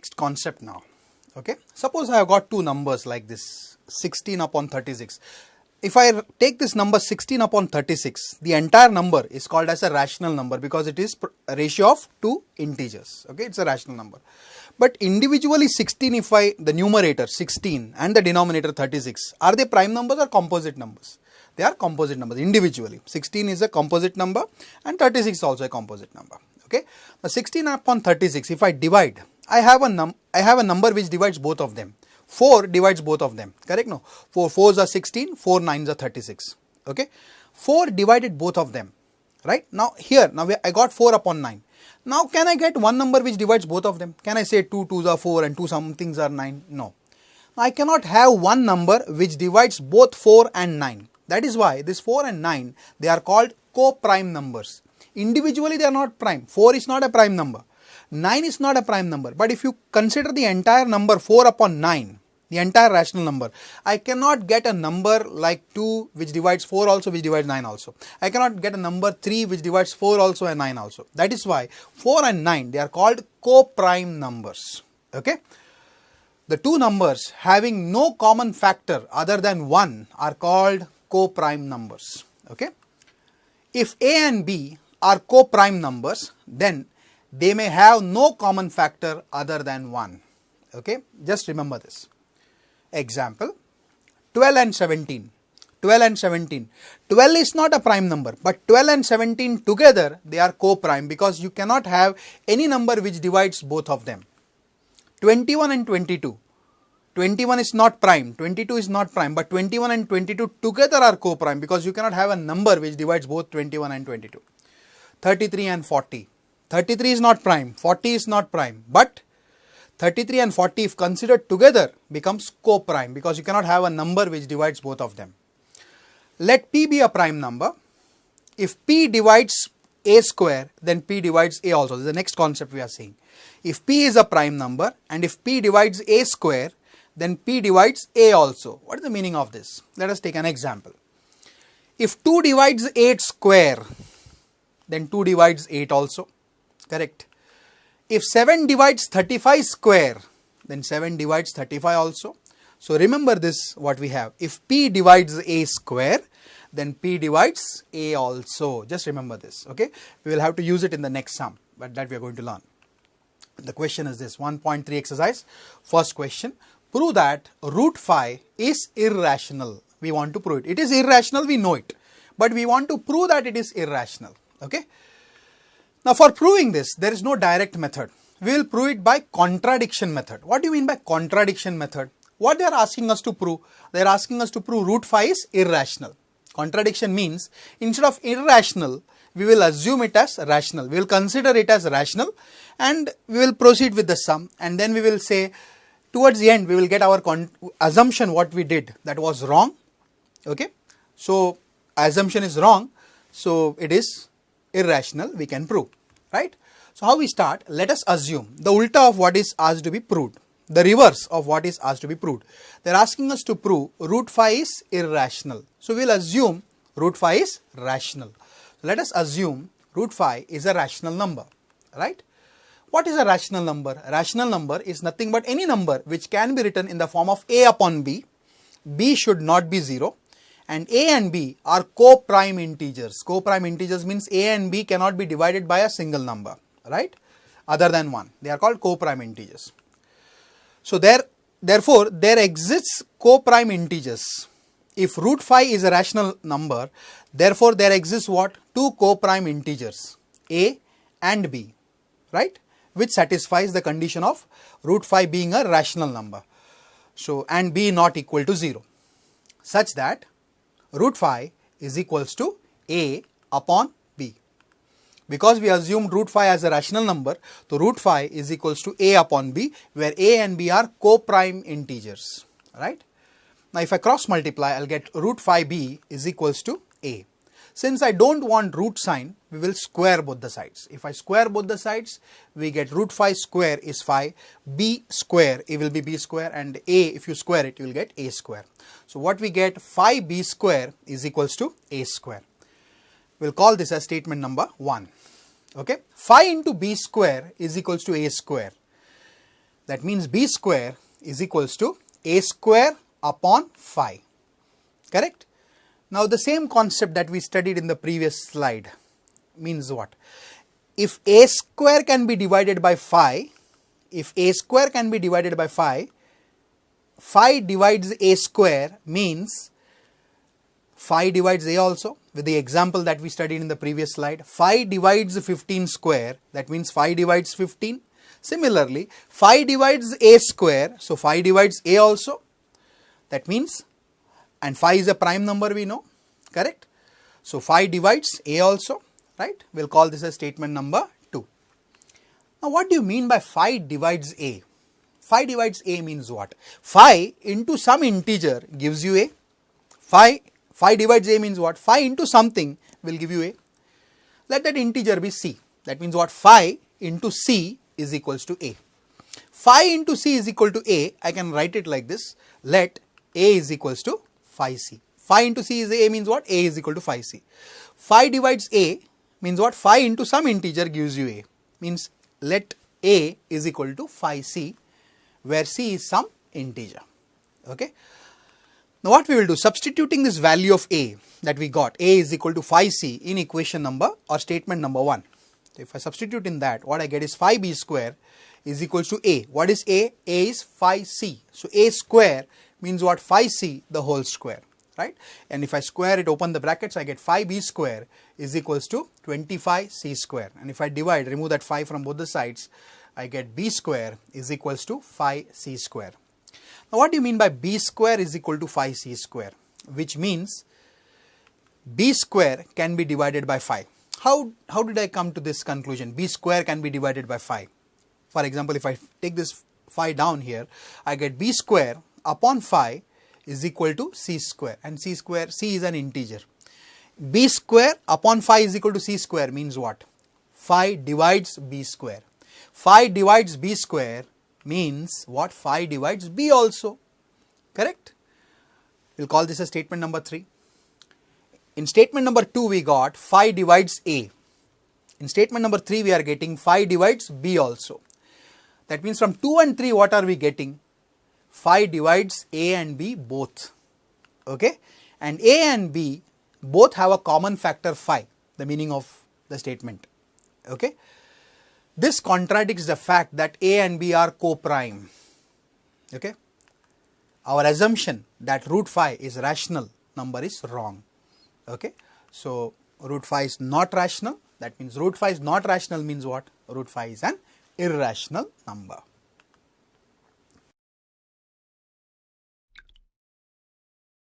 next concept now. Okay, suppose I have got two numbers like this, 16 upon 36. If I take this number 16 upon 36, the entire number is called as a rational number because it is a ratio of two integers. Okay, it's a rational number. But individually 16, if the numerator 16 and the denominator 36, are they prime numbers or composite numbers? They are composite numbers individually. 16 is a composite number and 36 is also a composite number. Okay, now 16 upon 36, if I divide, I have a number which divides both of them. 4 divides both of them, correct? No, 4 4s are 16, 4 9s are 36. Okay, 4 divided both of them, right? Now here, I got 4 upon 9. Now can I get one number which divides both of them? Can I say 2 2s are 4 and 2 somethings are 9? No, I cannot have one number which divides both 4 and 9. That is why this 4 and 9, they are called co-prime numbers. Individually they are not prime. 4 is not a prime number. 9 is not a prime number. But if you consider the entire number 4 upon 9, the entire rational number, I cannot get a number like 2 which divides 4 also, which divides 9 also. I cannot get a number 3 which divides 4 also and 9 also. That is why 4 and 9, they are called co-prime numbers. Okay. The two numbers having no common factor other than 1 are called co-prime numbers. Okay. If A and B are co-prime numbers, then they may have no common factor other than 1. Okay, just remember this. Example, 12 and 17. 12 and 17. 12 is not a prime number, but 12 and 17 together, they are co-prime because you cannot have any number which divides both of them. 21 and 22. 21 is not prime, 22 is not prime, but 21 and 22 together are co-prime because you cannot have a number which divides both 21 and 22. 33 and 40. 33 is not prime, 40 is not prime, but 33 and 40 if considered together becomes co-prime because you cannot have a number which divides both of them. Let P be a prime number. If P divides A square, then P divides A also. This is the next concept we are seeing. If P is a prime number and if P divides A square, then P divides A also. What is the meaning of this? Let us take an example. If 2 divides 8 square, then 2 divides 8 also. Correct. If 7 divides 35 square, then 7 divides 35 also. So remember this, what we have. If P divides A square, then P divides A also. Just remember this. Okay. We will have to use it in the next sum, but that we are going to learn. The question is this, 1.3 exercise. First question, prove that root 5 is irrational. We want to prove it. It is irrational, we know it. But we want to prove that it is irrational. Okay. Now for proving this, there is no direct method. We will prove it by contradiction method. What do you mean by contradiction method? What they are asking us to prove? They are asking us to prove root 5 is irrational. Contradiction means instead of irrational, we will assume it as rational. We will consider it as rational and we will proceed with the sum, and then we will say towards the end we will get our assumption what we did that was wrong. Okay. So assumption is wrong. So it is irrational, we can prove, right? So how we start? Let us assume the ulta of what is asked to be proved, the reverse of what is asked to be proved. They are asking us to prove root 5 is irrational. So we will assume root 5 is rational. Let us assume root 5 is a rational number, right? What is a rational number? A rational number is nothing but any number which can be written in the form of A upon B. B should not be 0. And A and B are co-prime integers. Co-prime integers means A and B cannot be divided by a single number, right? Other than 1. They are called co-prime integers. So therefore, there exists co-prime integers. If root 5 is a rational number, therefore there exists what? Two co-prime integers, A and B, right? Which satisfies the condition of root 5 being a rational number. So, and B not equal to 0. Such that root 5 is equals to A upon B. Because we assumed root 5 as a rational number, so root 5 is equals to A upon B, where A and B are co-prime integers, right? Now if I cross multiply, I'll get root 5B is equals to A. Since I don't want root sign, we will square both the sides. If I square both the sides, we get root 5 square is 5, B square, it will be B square, and A, if you square it, you will get A square. So what we get, 5B square is equals to A square. We'll call this as statement number 1. Okay, 5 into B square is equals to A square. That means b square is equals to a square upon phi. Correct? Now the same concept that we studied in the previous slide means what? If a square can be divided by phi, phi divides a square means phi divides a also. With the example that we studied in the previous slide, phi divides 15 square, that means phi divides 15. Similarly, phi divides a square, so phi divides a also. That means, and phi is a prime number, we know, correct? So phi divides a also, right? We'll call this as statement number 2. Now what do you mean by phi divides a? Phi divides a means what? Phi into some integer gives you a. Phi divides a means what? Phi into something will give you a. Let that integer be c. That means what? Phi into c is equals to a. Phi into c is equal to a. I can write it like this. Let a is equals to phi c. Phi into c is a means what? A is equal to phi c. Phi divides a means what? Phi into some integer gives you a. Means let a is equal to phi c, where c is some integer. Okay. Now what we will do, substituting this value of a that we got, a is equal to phi c, in equation number or statement number 1. So if I substitute in that, what I get is phi b square is equals to a. What is a? A is phi c. So a square means what? Phi c the whole square, right? And if I square it, open the brackets, I get phi b square is equals to 25 c square. And if I divide, remove that phi from both the sides, I get b square is equals to phi c square. Now what do you mean by b square is equal to phi c square? Which means b square can be divided by phi. How did I come to this conclusion? B square can be divided by phi. For example, if I take this phi down here, I get b square upon phi is equal to c square, and c is an integer. B square upon phi is equal to c square means what? Phi divides b square. Phi divides b square means what? Phi divides b also. Correct? We'll call this a statement number 3. In statement number 2 we got phi divides a. In statement number 3 we are getting phi divides b also. That means from 2 and 3 what are we getting? Phi divides a and b both. Okay? And a and b both have a common factor phi, the meaning of the statement. Okay? This contradicts the fact that a and b are co-prime. Okay? Our assumption that root phi is rational number is wrong. Okay? So root phi is not rational. That means root phi is not rational means what? Root phi is an irrational number.